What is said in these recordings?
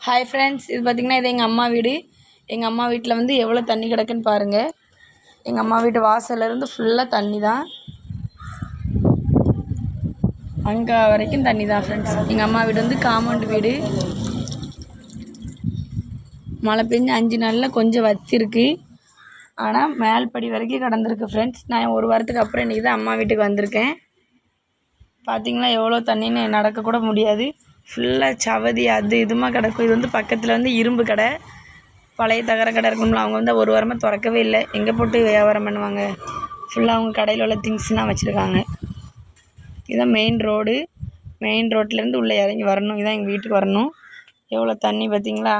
Hi friends, இது பார்த்திங்கன்னா இது எங்கள் அம்மா வீடு. எங்கள் அம்மா வீட்டில் வந்து எவ்வளோ தண்ணி கிடக்குன்னு பாருங்கள். எங்கள் அம்மா வீட்டு வாசல்லேருந்து ஃபுல்லாக தண்ணி தான், அங்கே வரைக்கும் தண்ணி தான் ஃப்ரெண்ட்ஸ். எங்கள் அம்மா வீடு வந்து காம்பவுண்ட் வீடு. மழை பெஞ்சு 5 நாளில் கொஞ்சம் வத்திருக்கு, ஆனால் மேல்படி வரைக்கும் கடந்திருக்கு ஃப்ரெண்ட்ஸ். நான் ஒரு வாரத்துக்கு அப்புறம் இன்றைக்கி தான் அம்மா வீட்டுக்கு வந்திருக்கேன். பார்த்திங்களா எவ்வளோ தண்ணின்னு நடக்கக்கூட முடியாது. ஃபுல்லாக சவதி அது இதுமா கிடக்கும். இது வந்து பக்கத்தில் வந்து இரும்பு கடை, பழைய தகர கடை இருக்கும்ல. அவங்க வந்து ஒரு வாரமாக திறக்கவே இல்லை. எங்கே போட்டு வியாபாரம் பண்ணுவாங்க? ஃபுல்லாக அவங்க கடையில் உள்ள திங்ஸ்லாம் வச்சுருக்காங்க. இதுதான் மெயின் ரோடு. மெயின் ரோட்லேருந்து உள்ளே இறங்கி வரணும். இதுதான் எங்கள் வீட்டுக்கு வரணும். எவ்வளோ தண்ணி பார்த்திங்களா?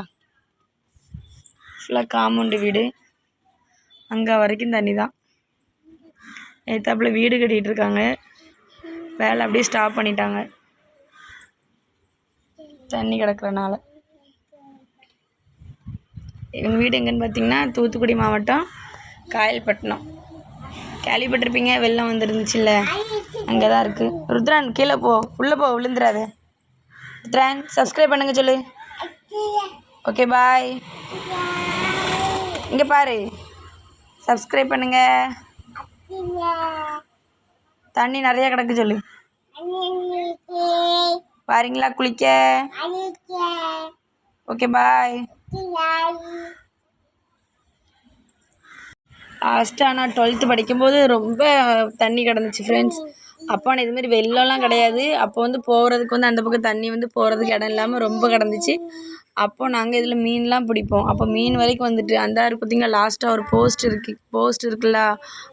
ஃபுல்லாக காம்பவுண்டு வீடு, அங்கே வரைக்கும் தண்ணி தான். ஏத்தாப்பில் வீடு கட்டிகிட்டு இருக்காங்க. வேலை அப்படியே ஸ்டாப் பண்ணிட்டாங்க தண்ணி கிடக்கிறனால. எங்கள் வீடு எங்கேன்னு பார்த்தீங்கன்னா தூத்துக்குடி மாவட்டம் காயல்பட்டினம். கேள்விப்பட்டிருப்பீங்க, வெள்ளம் வந்துருந்துச்சுல்ல, அங்கே தான் இருக்குது. ருத்ரான் கீழே போ, உள்ளே போ, விழுந்துடாத. ருத்ரான் சப்ஸ்கிரைப் பண்ணுங்க சொல்லு. Okay bye. இங்கே பாரு, சப்ஸ்கிரைப் பண்ணுங்க. தண்ணி நிறையா கிடக்கு சொல்லு. பாருங்களா குளிக்க. Okay bye. லாஸ்ட்டாக நான் 12th படிக்கும்போது ரொம்ப தண்ணி கிடந்துச்சு ஃப்ரெண்ட்ஸ். அப்போ நான் இதுமாரி வெள்ளம்லாம் கிடையாது. அப்போ வந்து போகிறதுக்கு வந்து அந்த பக்கம் தண்ணி வந்து போகிறதுக்கு இடம் இல்லாமல் ரொம்ப கிடந்துச்சு. அப்போது நாங்கள் இதில் மீன்லாம் பிடிப்போம். அப்போ மீன் வரைக்கும் வந்துட்டு அந்த பார்த்திங்களா லாஸ்ட்டாக ஒரு போஸ்ட் இருக்குல்ல,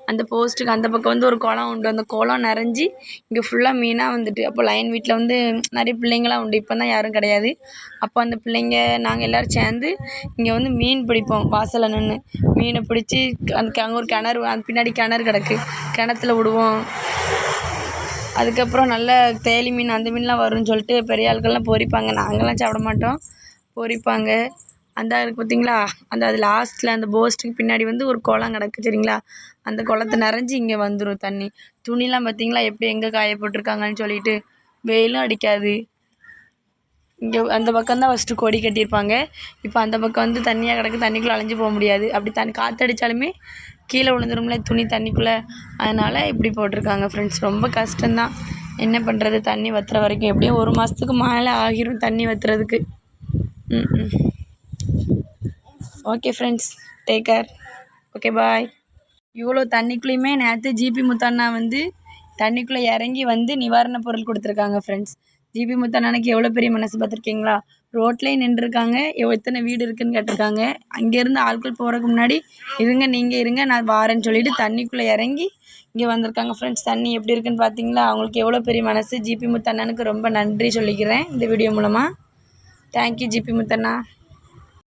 அந்த போஸ்ட்டுக்கு அந்த பக்கம் வந்து ஒரு குளம் உண்டு. அந்த குளம் நிறைஞ்சி இங்கே ஃபுல்லாக மீனாக வந்துட்டு. அப்போ லைன் வீட்டில் வந்து நிறைய பிள்ளைங்களாம் உண்டு. இப்போ தான் யாரும் கிடையாது. அப்போ அந்த பிள்ளைங்க நாங்கள் எல்லோரும் சேர்ந்து இங்கே வந்து மீன் பிடிப்போம். வாசலில் நின்று மீனை பிடிச்சி அங்கே ஒரு கிணறு, அது பின்னாடி கிணறு கிடக்கு, கிணத்துல விடுவோம். அதுக்கப்புறம் நல்ல தேலி மீன் அந்த மீன்லாம் வரும்னு சொல்லிட்டு பெரிய ஆட்கள்லாம் பொரிப்பாங்க. நாங்கள்லாம் சாப்பிட மாட்டோம், பொரிப்பாங்க. அந்த இருக்குது பார்த்திங்களா, அது லாஸ்ட்டில் அந்த போஸ்ட்டுக்கு பின்னாடி வந்து ஒரு குளம் கிடக்கு சரிங்களா. அந்த குளத்தை நிறைஞ்சி இங்கே வந்துடும் தண்ணி. துணிலாம் பார்த்திங்களா எப்படி எங்கே காய போட்டிருக்காங்கன்னு சொல்லிட்டு. வெயிலும் அடிக்காது. இங்கே அந்த பக்கம்தான் ஃபஸ்ட்டு கொடி கட்டியிருப்பாங்க. இப்போ அந்த பக்கம் வந்து தண்ணியாக கிடக்கு, தண்ணிக்குள்ளே அலைஞ்சு போக முடியாது. அப்படி காற்றடிச்சாலுமே கீழே விழுந்துரும்ல துணி தண்ணிக்குள்ளே, அதனால் இப்படி போட்டிருக்காங்க ஃப்ரெண்ட்ஸ். ரொம்ப கஷ்டம்தான், என்ன பண்ணுறது. தண்ணி வற்றுற வரைக்கும் எப்படியும் 1 மாதத்துக்கு மேலே ஆகிரும் தண்ணி வற்றுறதுக்கு. Okay friends, take care. Okay bye. இவ்வளோ தண்ணிக்குள்ளேயுமே நேற்று ஜிபி முத்தண்ணா வந்து தண்ணிக்குள்ளே இறங்கி வந்து நிவாரணப் பொருள் கொடுத்துருக்காங்க ஃப்ரெண்ட்ஸ். ஜிபி முத்தண்ணனுக்கு எவ்வளோ பெரிய மனசு பார்த்துருக்கீங்களா? ரோட்லேயே நின்றுருக்காங்க. எத்தனை வீடு இருக்குதுன்னு கேட்டிருக்காங்க. அங்கேருந்து ஆட்கள் போகிறதுக்கு முன்னாடி நீங்கள் இருங்க நான் வாரேன்னு சொல்லிவிட்டு தண்ணிக்குள்ளே இறங்கி இங்கே வந்திருக்காங்க ஃப்ரெண்ட்ஸ். தண்ணி எப்படி இருக்குன்னு பார்த்தீங்களா? அவங்களுக்கு எவ்வளோ பெரிய மனசு. ஜிபி முத்தண்ணனுக்கு ரொம்ப நன்றி சொல்லிக்கிறேன் இந்த வீடியோ மூலமாக. Thank you GB Muthanna.